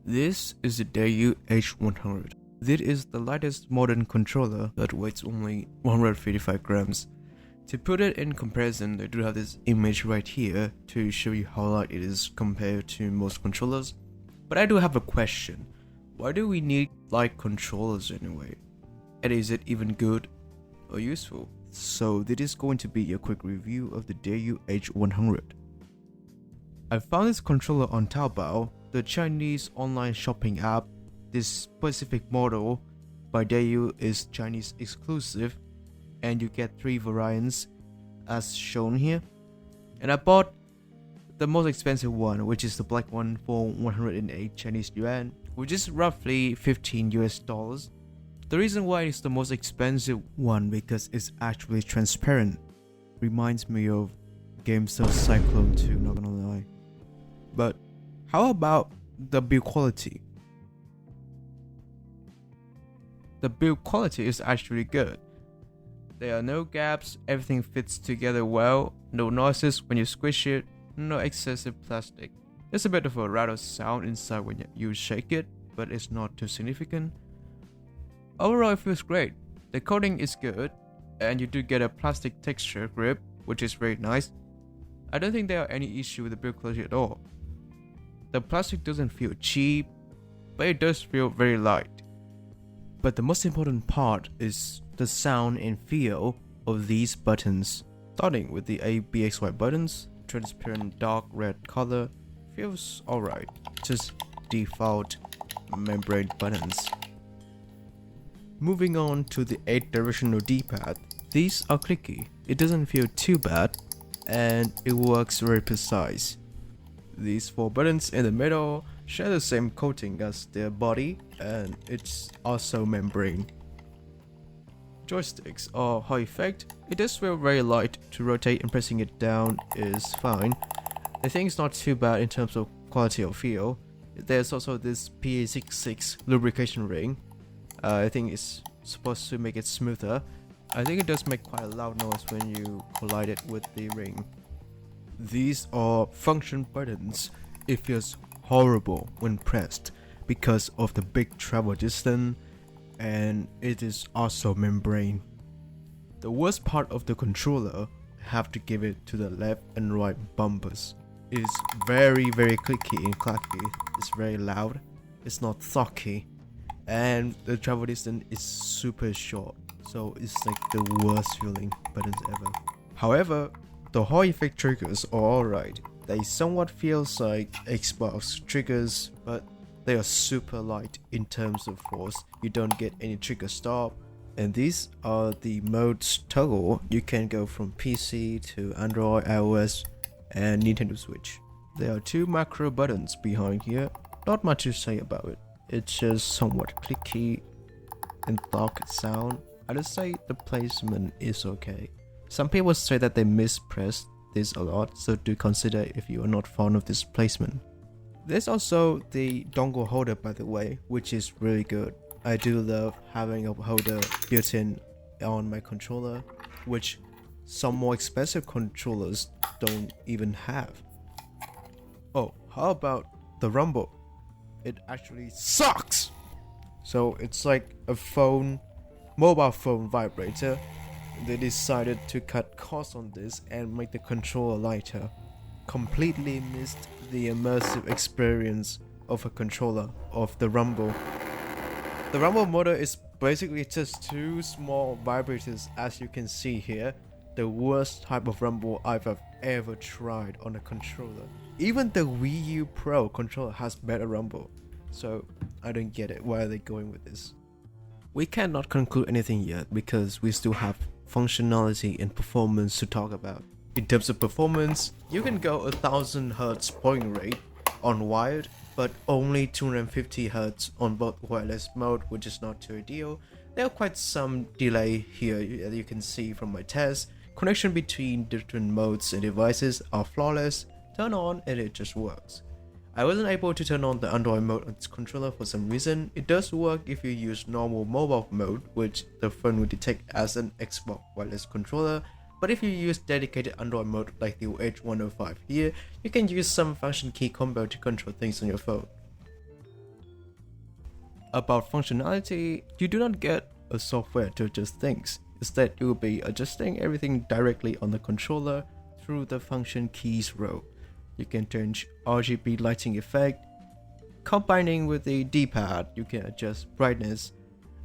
This is the Dareu H100. This is the lightest modern controller that weighs only 155 grams. To put it in comparison, I do have this image right here to show you how light it is compared to most controllers. But I do have a question. Why do we need light controllers anyway? And is it even good or useful? So this is going to be a quick review of the Dareu H100. I found this controller on Taobao, the Chinese online shopping app. This specific model by Dareu is Chinese exclusive, and you get 3 variants as shown here. And I bought the most expensive one, which is the black one, for 108 Chinese yuan, which is roughly 15 US dollars. The reason why it's the most expensive one because it's actually transparent. Reminds me of games of Cyclone 2, not gonna lie. But how about the build quality? The build quality is actually good. There are no gaps, everything fits together well, no noises when you squish it, no excessive plastic. There's a bit of a rattle sound inside when you shake it, but it's not too significant. Overall, it feels great. The coating is good, and you do get a plastic texture grip, which is very nice. I don't think there are any issue with the build quality at all. The plastic doesn't feel cheap, but it does feel very light. But the most important part is the sound and feel of these buttons. Starting with the ABXY buttons, transparent dark red color, feels alright. Just default membrane buttons. Moving on to the 8-directional D-pad. These are clicky, it doesn't feel too bad, and it works very precise. These 4 buttons in the middle share the same coating as their body, and it's also membrane. Joysticks are high effect. It does feel very light to rotate, and pressing it down is fine. I think it's not too bad in terms of quality of feel. There's also this PA66 lubrication ring. I think it's supposed to make it smoother. I think it does make quite a loud noise when you collide it with the ring. These are function buttons. It feels horrible when pressed because of the big travel distance, and it is also membrane. The worst part of the controller, I have to give it to the left and right bumpers. It is very clicky and clacky. It's very loud. It's not thocky, and the travel distance is super short, so it's like the worst feeling buttons ever. However, the high effect triggers are alright. They somewhat feels like Xbox triggers, but they are super light in terms of force. You don't get any trigger stop. And these are the modes toggle. You can go from PC to Android, iOS, and Nintendo Switch. There are 2 macro buttons behind here. Not much to say about it. It's just somewhat clicky and dark sound. I'd say the placement is okay. Some people say that they mispress this a lot, so do consider if you are not fond of this placement. There's also the dongle holder, by the way, which is really good. I do love having a holder built in on my controller, which some more expensive controllers don't even have. Oh, how about the rumble? It actually sucks! So it's like a mobile phone vibrator. They decided to cut costs on this and make the controller lighter. Completely missed the immersive experience of a controller of the rumble. The rumble motor is basically just 2 small vibrators, as you can see here. The worst type of rumble I've ever tried on a controller. Even the Wii U Pro controller has better rumble. So I don't get it. Why are they going with this? We cannot conclude anything yet because we still have functionality and performance to talk about. In terms of performance, you can go 1000 Hz polling rate on wired, but only 250 Hz on both wireless mode, which is not too ideal. There are quite some delay here, as you can see from my test. Connection between different modes and devices are flawless. Turn on and it just works. I wasn't able to turn on the Android mode on this controller for some reason. It does work if you use normal mobile mode, which the phone will detect as an Xbox wireless controller. But if you use dedicated Android mode like the H105 here, you can use some function key combo to control things on your phone. About functionality, you do not get a software to adjust things. Instead, you will be adjusting everything directly on the controller through the function keys row. You can change RGB lighting effect. Combining with the D-pad, you can adjust brightness,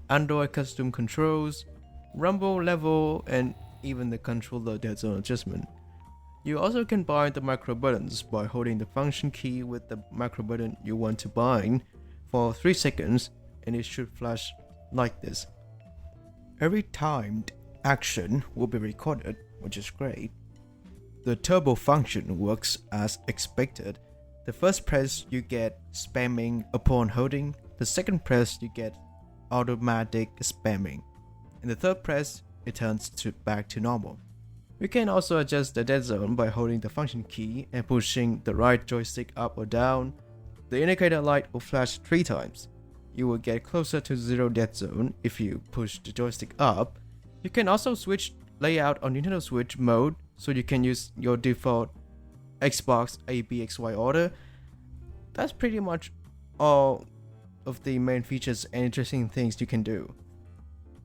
Android custom controls, rumble level, and even the controller dead zone adjustment. You also can bind the micro buttons by holding the function key with the micro button you want to bind for 3 seconds, and it should flash like this. Every timed action will be recorded, which is great. The turbo function works as expected. The first press you get spamming upon holding, the second press you get automatic spamming, and the third press it turns back to normal. You can also adjust the dead zone by holding the function key and pushing the right joystick up or down. The indicator light will flash 3 times. You will get closer to 0 dead zone if you push the joystick up. You can also switch layout on Nintendo Switch mode, so you can use your default Xbox ABXY order. That's pretty much all of the main features and interesting things you can do.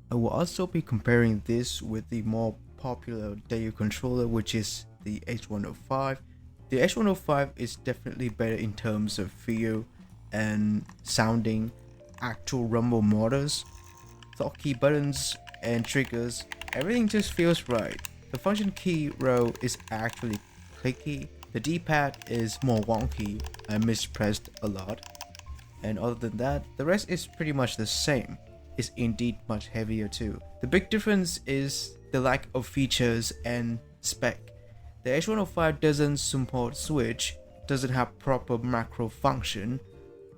I will also be comparing this with the more popular DAREU controller, which is the H105. The H105 is definitely better in terms of feel and sounding, actual rumble motors, thought key buttons and triggers. Everything just feels right. The function key row is actually clicky. The D-pad is more wonky and mispressed a lot. And other than that, the rest is pretty much the same. It's indeed much heavier too. The big difference is the lack of features and spec. The H105 doesn't support switch, doesn't have proper macro function.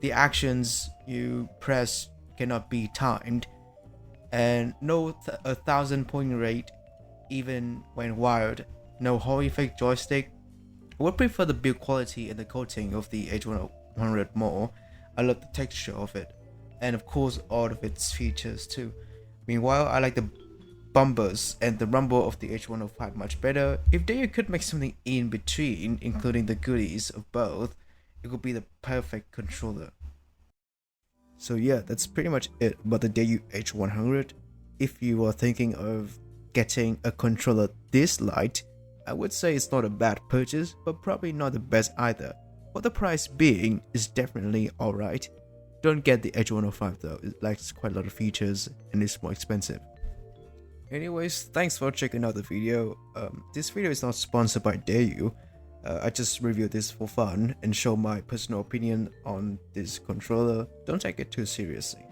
The actions you press cannot be timed, and no 1000 point rate even when wired. No Hall effect joystick. I would prefer the build quality and the coating of the H100 more. I love the texture of it, and of course all of its features too. Meanwhile, I like the bumpers and the rumble of the H105 much better. If they could make something in between, including the goodies of both, it would be the perfect controller. So yeah, that's pretty much it about the DAREU H100. If you are thinking of getting a controller this light, I would say it's not a bad purchase, but probably not the best either. For the price being, is definitely alright. Don't get the H105 though, it lacks quite a lot of features and it's more expensive. Anyways, thanks for checking out the video. This video is not sponsored by DAREU. I just reviewed this for fun and show my personal opinion on this controller. Don't take it too seriously.